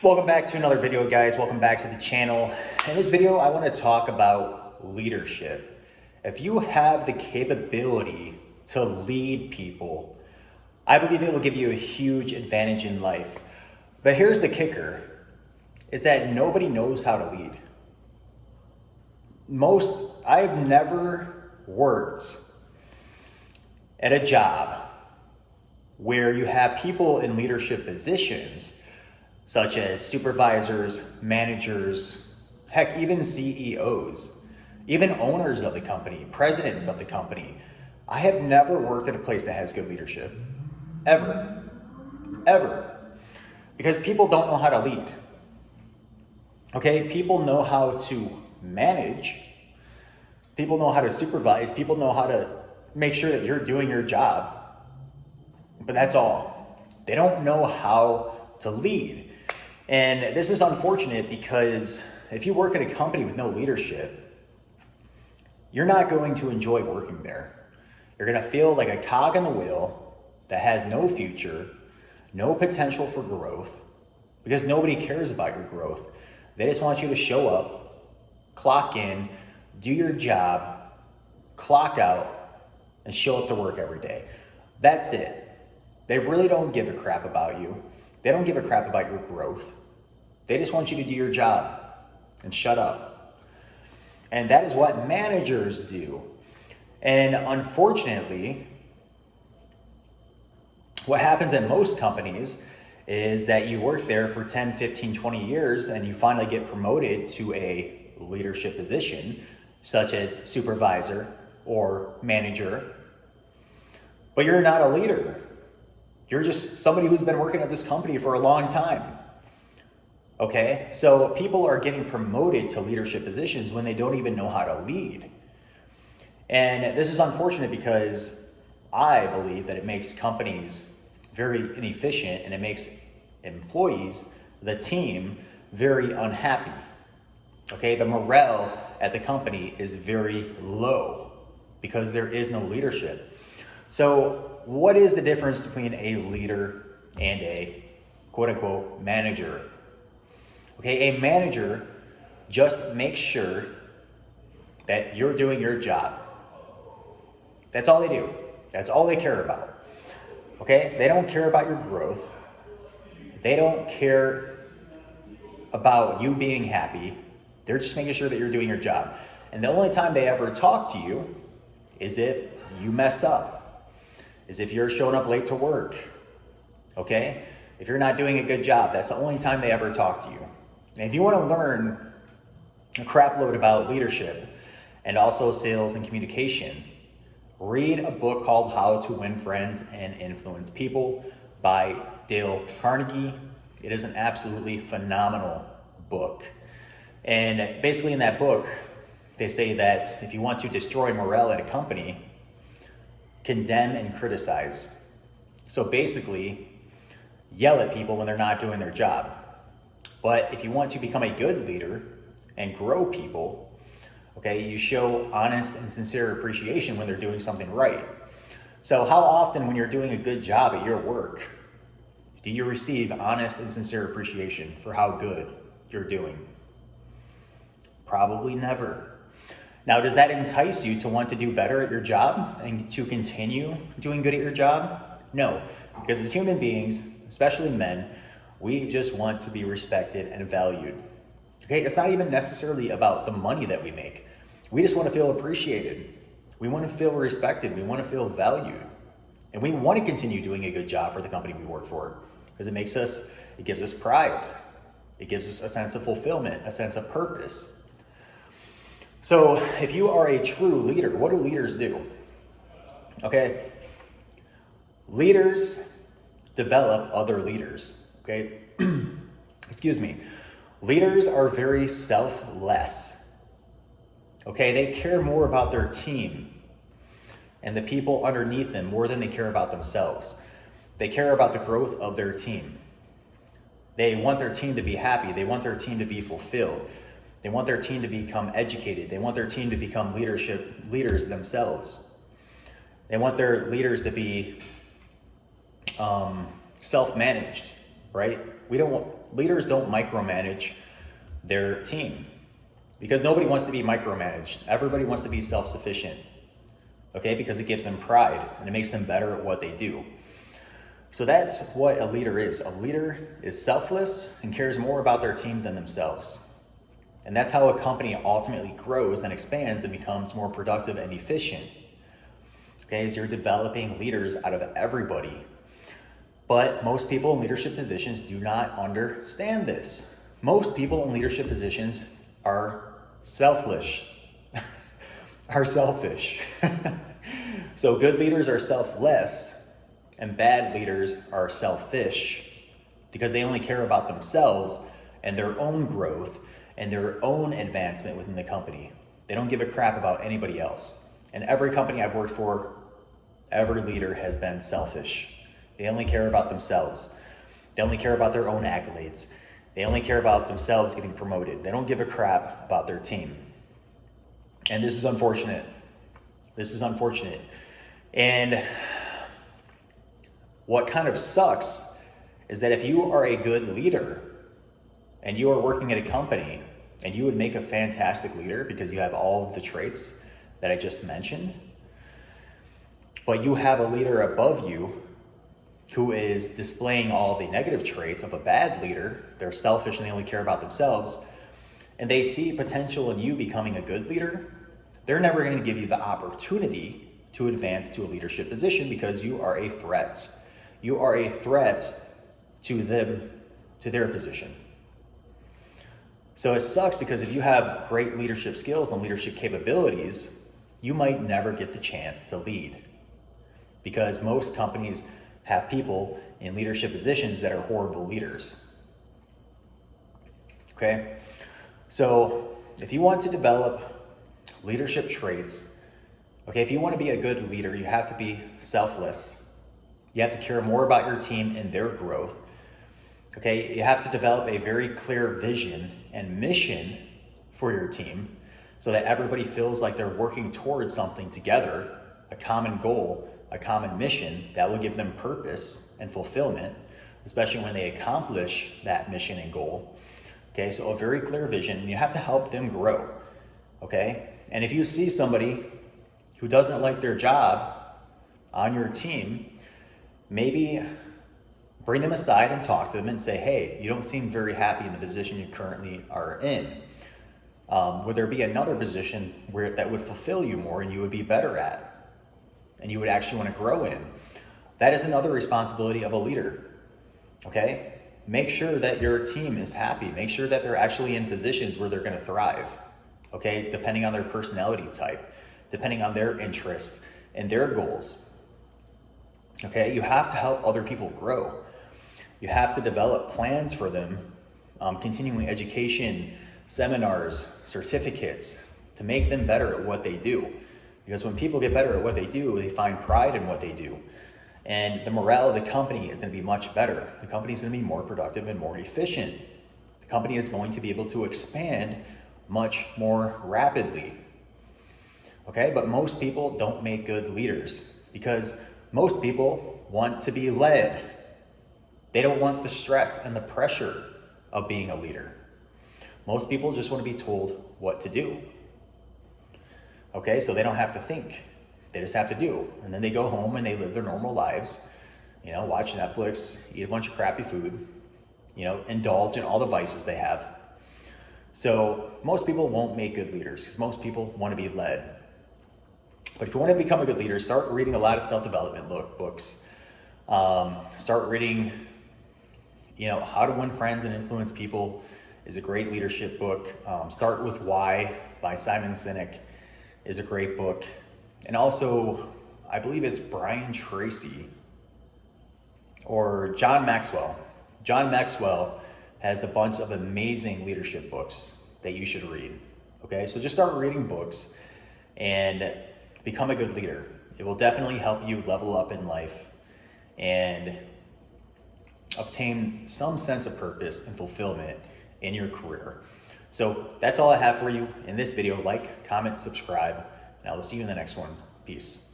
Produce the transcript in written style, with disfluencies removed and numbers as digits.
Welcome back to another video, guys. Welcome back to the channel. In this video, I want to talk about leadership. If you have the capability to lead people, I believe it will give you a huge advantage in life. But here's the kicker, is that nobody knows how to lead. I've never worked at a job where you have people in leadership positions such as supervisors, managers, heck, even CEOs, even owners of the company, presidents of the company. I have never worked at a place that has good leadership, ever, because people don't know how to lead. Okay, people know how to manage, people know how to supervise, people know how to make sure that you're doing your job, but that's all. They don't know how to lead. And this is unfortunate because if you work at a company with no leadership, you're not going to enjoy working there. You're going to feel like a cog in the wheel that has no future, no potential for growth, because nobody cares about your growth. They just want you to show up, clock in, do your job, clock out, and show up to work every day. That's it. They really don't give a crap about you. They don't give a crap about your growth. They just want you to do your job and shut up. And that is what managers do. And unfortunately, what happens in most companies is that you work there for 10, 15, 20 years and you finally get promoted to a leadership position, such as supervisor or manager, but you're not a leader. You're just somebody who's been working at this company for a long time. Okay, so people are getting promoted to leadership positions when they don't even know how to lead. And this is unfortunate because I believe that it makes companies very inefficient and it makes employees, the team, very unhappy. Okay, the morale at the company is very low because there is no leadership. So what is the difference between a leader and a quote unquote manager? Okay, a manager just makes sure that you're doing your job. That's all they do. That's all they care about. Okay, they don't care about your growth. They don't care about you being happy. They're just making sure that you're doing your job. And the only time they ever talk to you is if you mess up, is if you're showing up late to work, okay? If you're not doing a good job, that's the only time they ever talk to you. And if you want to learn a crap load about leadership and also sales and communication, read a book called How to Win Friends and Influence People by Dale Carnegie. It is an absolutely phenomenal book. And basically in that book, they say that if you want to destroy morale at a company, condemn and criticize. So basically, yell at people when they're not doing their job. But if you want to become a good leader and grow people, okay, you show honest and sincere appreciation when they're doing something right. So how often when you're doing a good job at your work, do you receive honest and sincere appreciation for how good you're doing? Probably never. Now, does that entice you to want to do better at your job and to continue doing good at your job? No, because as human beings, especially men, we just want to be respected and valued. Okay, it's not even necessarily about the money that we make. We just want to feel appreciated. We want to feel respected. We want to feel valued. And we want to continue doing a good job for the company we work for because it gives us pride. It gives us a sense of fulfillment, a sense of purpose. So if you are a true leader, what do leaders do? Okay, leaders develop other leaders. Okay, excuse me. Leaders are very selfless. Okay, they care more about their team and the people underneath them more than they care about themselves. They care about the growth of their team. They want their team to be happy. They want their team to be fulfilled. They want their team to become educated. They want their team to become leaders themselves. They want their leaders to be self-managed. right? Leaders don't micromanage their team because nobody wants to be micromanaged. Everybody wants to be self-sufficient, okay? Because it gives them pride and it makes them better at what they do. So that's what a leader is. A leader is selfless and cares more about their team than themselves. And that's how a company ultimately grows and expands and becomes more productive and efficient. Okay, as you're developing leaders out of everybody. But most people in leadership positions do not understand this. Most people in leadership positions are selfish. So good leaders are selfless and bad leaders are selfish because they only care about themselves and their own growth and their own advancement within the company. They don't give a crap about anybody else. And every company I've worked for, every leader has been selfish. They only care about themselves. They only care about their own accolades. They only care about themselves getting promoted. They don't give a crap about their team. And this is unfortunate. And what kind of sucks is that if you are a good leader and you are working at a company and you would make a fantastic leader because you have all of the traits that I just mentioned, but you have a leader above you who is displaying all the negative traits of a bad leader, they're selfish and they only care about themselves, and they see potential in you becoming a good leader, they're never going to give you the opportunity to advance to a leadership position because you are a threat. You are a threat to them, to their position. So it sucks because if you have great leadership skills and leadership capabilities, you might never get the chance to lead because most companies have people in leadership positions that are horrible leaders. Okay? So if you want to develop leadership traits, okay, if you want to be a good leader, you have to be selfless. You have to care more about your team and their growth. Okay, you have to develop a very clear vision and mission for your team so that everybody feels like they're working towards something together, a common goal, a common mission that will give them purpose and fulfillment, especially when they accomplish that mission and goal. Okay, so a very clear vision, and you have to help them grow. Okay, and if you see somebody who doesn't like their job on your team, maybe bring them aside and talk to them and say, hey, you don't seem very happy in the position you currently are in. Would there be another position where that would fulfill you more and you would be better at and you would actually want to grow in? That is another responsibility of a leader, okay? Make sure that your team is happy. Make sure that they're actually in positions where they're going to thrive, okay? Depending on their personality type, depending on their interests and their goals, okay? You have to help other people grow. You have to develop plans for them, continuing education, seminars, certificates, to make them better at what they do. Because when people get better at what they do, they find pride in what they do. And the morale of the company is going to be much better. The company is going to be more productive and more efficient. The company is going to be able to expand much more rapidly. Okay, but most people don't make good leaders because most people want to be led. They don't want the stress and the pressure of being a leader. Most people just want to be told what to do. Okay, so they don't have to think. They just have to do. And then they go home and they live their normal lives, watch Netflix, eat a bunch of crappy food, indulge in all the vices they have. So most people won't make good leaders because most people want to be led. But if you want to become a good leader, start reading a lot of self-development books. Start reading, How to Win Friends and Influence People is a great leadership book. Start with Why by Simon Sinek is a great book. And also, I believe it's Brian Tracy or John Maxwell. John Maxwell has a bunch of amazing leadership books that you should read. Okay, so just start reading books and become a good leader. It will definitely help you level up in life and obtain some sense of purpose and fulfillment in your career. So that's all I have for you in this video. Like, comment, subscribe, and I will see you in the next one. Peace.